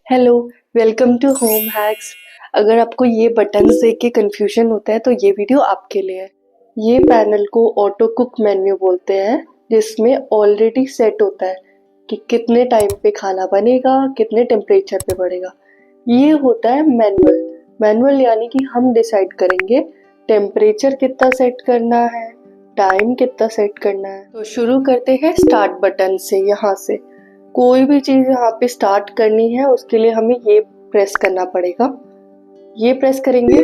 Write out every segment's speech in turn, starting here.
Hello, welcome to home hacks. अगर आपको ये बटन्स देख के कंफ्यूजन होता है तो ये वीडियो आपके लिए है। ये पैनल को ऑटो कुक मेन्यू बोलते हैं, जिसमें ऑलरेडी सेट होता है कि कितने टाइम पे खाना बनेगा, कितने टेम्परेचर पे बढ़ेगा। ये होता है मैनुअल। मैनुअल यानी कि हम डिसाइड करेंगे टेम्परेचर कितना सेट करना है, टाइम कितना सेट करना है। तो शुरू करते हैं स्टार्ट बटन से। यहाँ से कोई भी चीज़ यहाँ पे स्टार्ट करनी है उसके लिए हमें ये प्रेस करना पड़ेगा। ये प्रेस करेंगे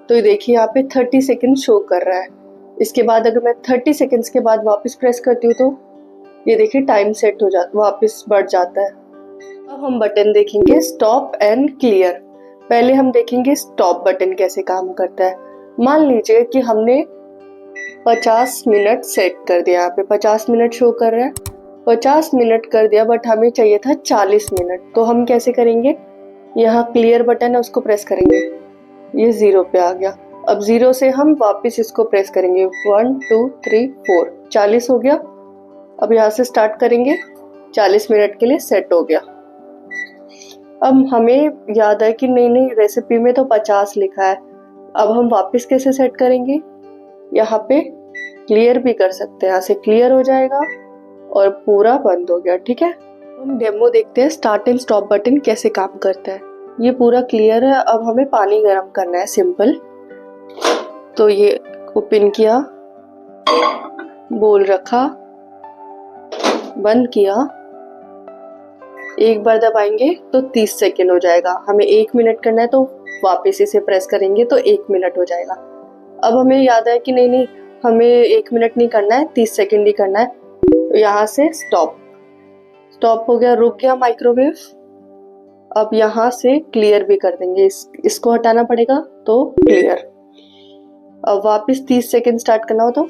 तो ये देखिए यहाँ पे 30 सेकेंड शो कर रहा है। इसके बाद अगर मैं 30 सेकेंड्स के बाद वापस प्रेस करती हूँ तो ये देखिए टाइम सेट हो जाता, वापस बढ़ जाता है। अब हम बटन देखेंगे स्टॉप एंड क्लियर। पहले हम देखेंगे स्टॉप बटन कैसे काम करता है। मान लीजिए कि हमने 50 मिनट सेट कर दिया, यहाँ पे 50 मिनट शो कर रहा है। 50 मिनट कर दिया बट हमें चाहिए था 40 मिनट, तो हम कैसे करेंगे, यहाँ क्लियर बटन है उसको प्रेस करेंगे, ये 0 पे आ गया। अब 0 से हम वापस इसको प्रेस करेंगे, 1 2 3 4, 40 हो गया। अब यहाँ से स्टार्ट करेंगे, 40 मिनट के लिए सेट हो गया। अब हमें याद है कि नहीं रेसिपी में तो 50 लिखा है। अब हम वापस कैसे सेट करेंगे, यहाँ पे क्लियर भी कर सकते हैं, यहाँ से क्लियर हो जाएगा और पूरा बंद हो गया। ठीक है, हम डेमो देखते हैं स्टार्ट एंड स्टॉप बटन कैसे काम करता है। ये पूरा क्लियर है। अब हमें पानी गर्म करना है, सिंपल। तो ये ओपन किया, बोल रखा, बंद किया, एक बार दबाएंगे तो 30 सेकेंड हो जाएगा। हमें 1 मिनट करना है तो वापस इसे प्रेस करेंगे तो 1 मिनट हो जाएगा। अब हमें याद है कि नहीं हमें 1 मिनट नहीं करना है, 30 सेकेंड ही करना है। तो यहाँ से स्टॉप हो गया, रुक गया माइक्रोवेव। अब यहाँ से क्लियर भी कर देंगे, इसको हटाना पड़ेगा तो क्लियर। अब वापस 30 सेकेंड स्टार्ट करना हो तो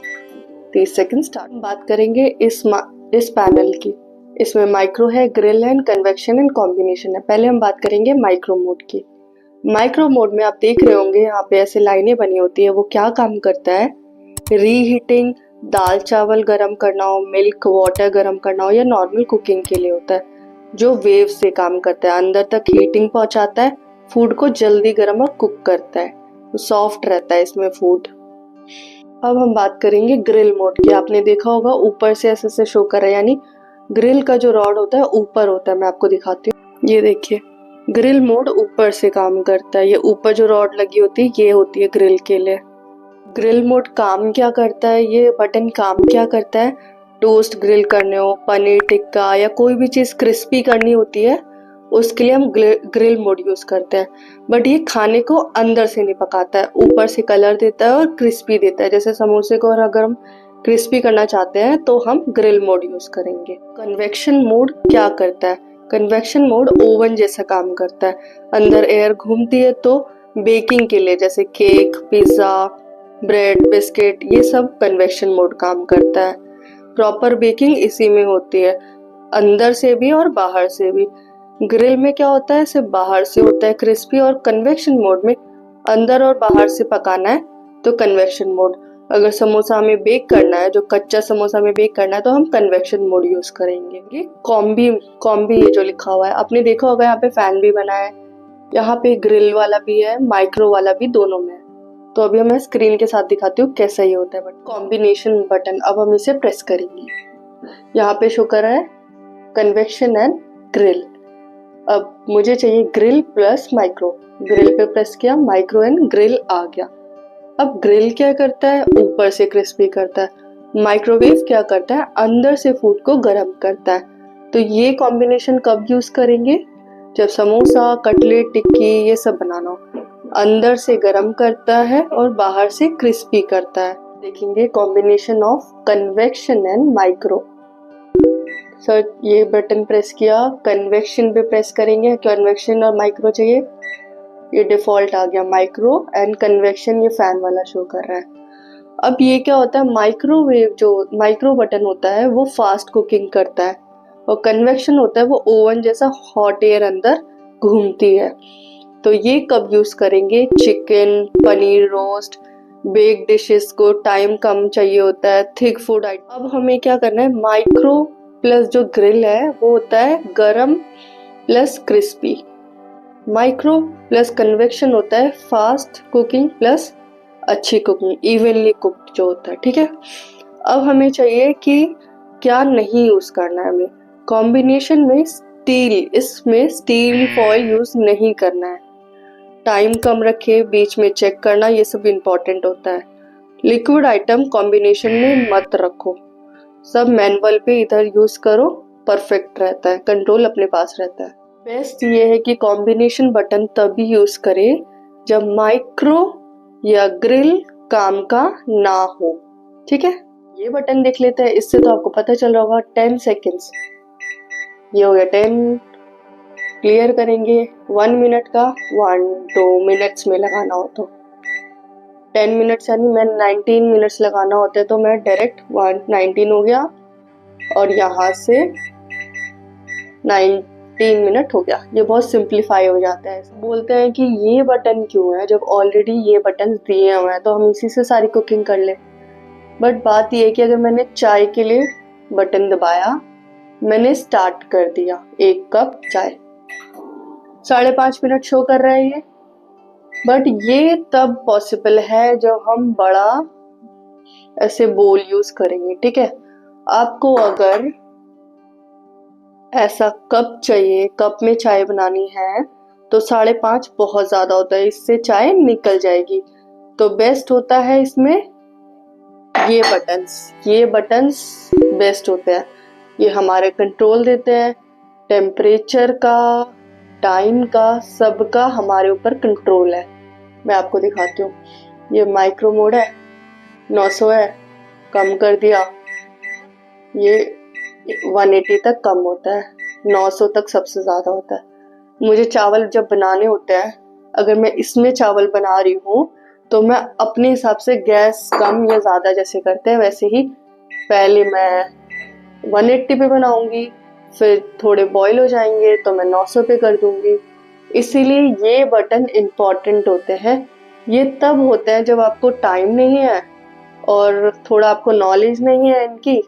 30 सेकेंड स्टार्ट। बात करेंगे इस पैनल की। इसमें माइक्रो है, ग्रिल है, कन्वेक्शन एंड कॉम्बिनेशन है। पहले हम बात करेंगे माइक्रो मोड की। माइक्रो मोड में आप देख रहे होंगे यहाँ पे ऐसे लाइनें बनी होती है। वो क्या काम करता है, रीहीटिंग, दाल चावल गरम करना हो, मिल्क वाटर गरम करना हो या नॉर्मल कुकिंग के लिए होता है, जो वेव से काम करता है। अंदर तक हीटिंग पहुंचाता है, फूड को जल्दी गरम और कुक करता है, सॉफ्ट रहता है इसमें फूड। अब हम बात करेंगे ग्रिल मोड की। आपने देखा होगा ऊपर से ऐसे शो कर रहा है, यानी ग्रिल का जो रॉड होता है ऊपर होता है। मैं आपको दिखाती हूँ, ये देखिए ग्रिल मोड ऊपर से काम करता है। ये ऊपर जो रॉड लगी होती है ये होती है ग्रिल के लिए। ग्रिल मोड काम क्या करता है, ये बटन काम क्या करता है, टोस्ट ग्रिल करने हो, पनीर टिक्का या कोई भी चीज़ क्रिस्पी करनी होती है उसके लिए हम ग्रिल मोड यूज़ करते हैं। बट ये खाने को अंदर से नहीं पकाता है, ऊपर से कलर देता है और क्रिस्पी देता है। जैसे समोसे को अगर हम क्रिस्पी करना चाहते हैं तो हम ग्रिल मोड यूज़ करेंगे। कन्वेक्शन मोड क्या करता है, कन्वेक्शन मोड ओवन जैसा काम करता है। अंदर एयर घूमती है तो बेकिंग के लिए, जैसे केक, पिज़्ज़ा, ब्रेड, बिस्किट, ये सब कन्वेक्शन मोड काम करता है। प्रॉपर बेकिंग इसी में होती है, अंदर से भी और बाहर से भी। ग्रिल में क्या होता है, सिर्फ बाहर से होता है क्रिस्पी, और कन्वेक्शन मोड में अंदर और बाहर से पकाना है तो कन्वेक्शन मोड। अगर समोसा हमें बेक करना है, जो कच्चा समोसा हमें बेक करना है, तो हम कन्वेक्शन मोड यूज करेंगे। ये कॉम्बी ये जो लिखा हुआ है आपने देखा होगा, यहाँ पे फैन भी बना है, यहाँ पे ग्रिल वाला भी है, माइक्रो वाला भी, दोनों में है। तो अभी मैं स्क्रीन के साथ दिखाती हूँ कैसा ये होता है। बट कॉम्बिनेशन बटन, अब हम इसे प्रेस करेंगे, यहाँ पे शो कर रहा है कन्वेक्शन एंड ग्रिल। अब मुझे चाहिए ग्रिल प्लस माइक्रो। ग्रिल पे प्रेस किया, माइक्रो एंड ग्रिल आ गया। अब ग्रिल क्या करता है, ऊपर से क्रिस्पी करता है। माइक्रोवेव क्या करता है, अंदर से फूड को गर्म करता है। तो ये कॉम्बिनेशन कब यूज करेंगे, जब समोसा, कटलेट, टिक्की ये सब बनाना हो। अंदर से गर्म करता है और बाहर से क्रिस्पी करता है। देखेंगे combination of convection and micro. Sir ये बटन प्रेस किया, कन्वेक्शन पे प्रेस करेंगे, कन्वेक्शन और माइक्रो चाहिए, ये डिफॉल्ट आ गया माइक्रो एंड कन्वेक्शन, ये फैन वाला शो कर रहा है। अब ये क्या होता है, माइक्रोवेव जो माइक्रो बटन होता है वो फास्ट कुकिंग करता है, और कन्वेक्शन होता है वो ओवन जैसा हॉट एयर अंदर घूमती है। तो ये कब यूज करेंगे, chicken, paneer roast, bake dishes को टाइम कम चाहिए होता है, थिक फूड आइटम। अब हमें क्या करना है, माइक्रो प्लस जो ग्रिल है वो होता है गरम plus crispy. Micro plus convection होता है फास्ट कुकिंग प्लस अच्छी कुकिंग, इवनली कुक्ड जो होता है, ठीक है। अब हमें चाहिए कि क्या नहीं यूज करना है हमें। कॉम्बिनेशन में स्टील, इसमें स्टील फॉइल यूज नहीं करना है। टाइम कम रखे, बीच में चेक करना, ये सब इम्पोर्टेंट होता है। लिक्विड आइटम कॉम्बिनेशन में मत रखो, सब मैनुअल पे इधर यूज करो, परफेक्ट रहता है, कंट्रोल अपने पास रहता है। बेस्ट ये है कि कॉम्बिनेशन बटन तभी यूज करें जब माइक्रो या ग्रिल काम का ना हो, ठीक है। ये बटन देख लेते हैं, इससे तो आपको पता चल रहा होगा 10 सेकेंड्स, ये हो गया 10। क्लियर करेंगे 1 मिनट का, 1-2 मिनट्स में लगाना हो तो 10 मिनट्स, यानी मैं 19 मिनट्स लगाना होता है तो मैं डायरेक्ट 19 हो गया और यहाँ से 19 मिनट हो गया। ये बहुत सिंप्लीफाई हो जाता है। बोलते हैं कि ये बटन क्यों है जब ऑलरेडी ये बटन दिए हुए हैं, तो हम इसी से सारी कुकिंग कर ले। बट बात ये है कि अगर मैंने चाय के लिए बटन दबाया, मैंने स्टार्ट कर दिया 1 कप चाय, 5.5 मिनट शो कर रहा है ये। बट ये तब पॉसिबल है जब हम बड़ा ऐसे बोल यूज करेंगे, ठीक है। आपको अगर ऐसा कप चाहिए, कप में चाय बनानी है, तो 5.5 बहुत ज्यादा होता है, इससे चाय निकल जाएगी। तो बेस्ट होता है इसमें ये बटन्स बेस्ट होते हैं। ये हमारे कंट्रोल देते हैं, टेम्परेचर का, टाइम का, सबका हमारे ऊपर कंट्रोल है। मैं आपको दिखाती हूँ। ये माइक्रो मोड है, 900 है, कम कर दिया, ये 180 तक कम होता है, 900 तक सबसे ज्यादा होता है। मुझे चावल जब बनाने होते हैं, अगर मैं इसमें चावल बना रही हूँ तो मैं अपने हिसाब से गैस कम या ज्यादा जैसे करते हैं वैसे ही पहले मैं 180 पे बनाऊंगी, फिर थोड़े बॉईल हो जाएंगे तो मैं 900 पे कर दूंगी। इसीलिए ये बटन इम्पोर्टेंट होते हैं। ये तब होते हैं जब आपको टाइम नहीं है और थोड़ा आपको नॉलेज नहीं है इनकी,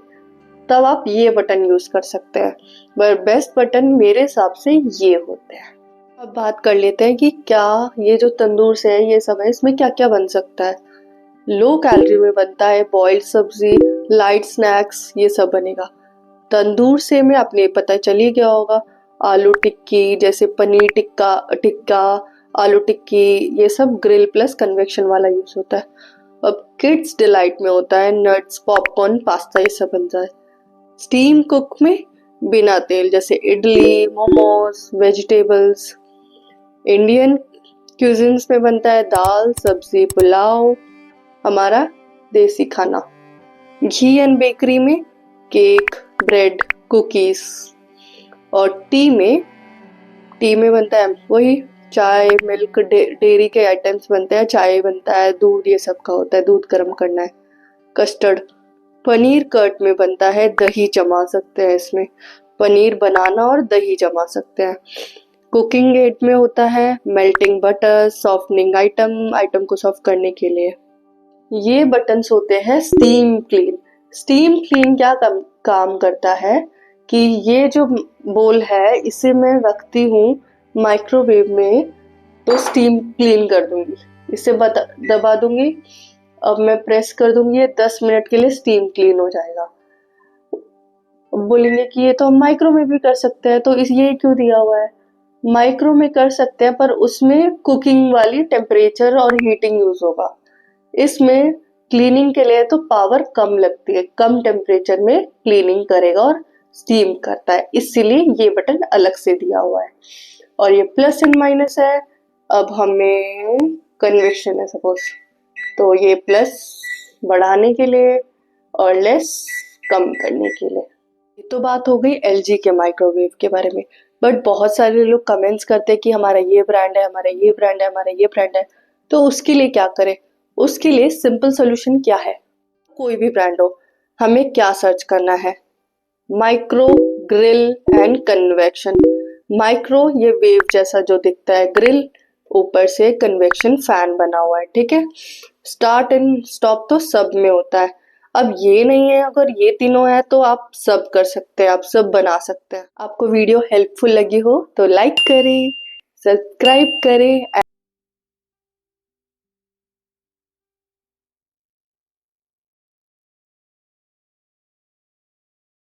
तब आप ये बटन यूज कर सकते हैं। पर बेस्ट बटन मेरे हिसाब से ये होते हैं। अब बात कर लेते हैं कि क्या ये जो तंदूर से है, ये सब है, इसमें क्या क्या बन सकता है। लो कैलोरी में बनता है, बॉइल्ड सब्जी, लाइट स्नैक्स, ये सब बनेगा। तंदूर से में आपने पता चल ही गया होगा, आलू टिक्की, जैसे पनीर टिक्का टिक्का, आलू टिक्की, ये सब ग्रिल प्लस कन्वेक्शन वाला यूज होता है। अब किड्स डिलाइट में होता है नट्स, पॉपकॉर्न, पास्ता, ये सब बनता है। स्टीम कुक में बिना तेल, जैसे idli, momos, vegetables. Indian cuisines में बनता है दाल, सब्जी, पुलाव, हमारा देसी खाना। घी एंड बेकरी में केक, ब्रेड, कुकीज। और टी में बनता है वही चाय, मिल्क, डेयरी के आइटम्स बनते हैं, चाय बनता है, दूध, ये सब का होता है, दूध गर्म करना है, कस्टर्ड। पनीर कर्ड में बनता है, दही जमा सकते हैं इसमें, पनीर बनाना और दही जमा सकते हैं। कुकिंग एड में होता है मेल्टिंग बटर, सॉफ्टनिंग आइटम को सॉफ्ट करने के लिए। ये बटन्स होते हैं स्टीम क्लीन। स्टीम क्लीन क्या काम करता है कि ये जो बोल है इसे मैं रखती हूँ माइक्रोवेव में, तो स्टीम क्लीन कर दूंगी, इसे दबा दूंगी, अब मैं प्रेस कर दूंगी, ये 10 मिनट के लिए स्टीम क्लीन हो जाएगा। बोलेंगे कि ये तो हम माइक्रो में भी कर सकते हैं, तो इस ये क्यों दिया हुआ है। माइक्रो में कर सकते हैं पर उसमें कुकिंग वाली टेम्परेचर और हीटिंग यूज होगा। इसमें क्लीनिंग के लिए तो पावर कम लगती है, कम टेम्परेचर में क्लीनिंग करेगा और स्टीम करता है, इसीलिए ये बटन अलग से दिया हुआ है। और ये प्लस एंड माइनस है। अब हमें कन्वेक्शन है सपोज, तो ये प्लस बढ़ाने के लिए और लेस कम करने के लिए। ये तो बात हो गई एलजी के माइक्रोवेव के बारे में। बट बहुत सारे लोग कमेंट्स करते हैं कि हमारा ये ब्रांड है, हमारा ये ब्रांड है, हमारा ये ब्रांड है, तो उसके लिए क्या करें। उसके लिए सिंपल सोल्यूशन क्या है, कोई भी ब्रांड हो, हमें क्या सर्च करना है, micro, grill and convection. Micro ये वेव जैसा जो दिखता है, ग्रिल ऊपर से कन्वेक्शन फैन बना हुआ है, ठीक है। स्टार्ट एंड स्टॉप तो सब में होता है। अब ये नहीं है, अगर ये तीनों है तो आप सब कर सकते हैं, आप सब बना सकते हैं। आपको वीडियो हेल्पफुल लगी हो तो लाइक करें, सब्सक्राइब करें।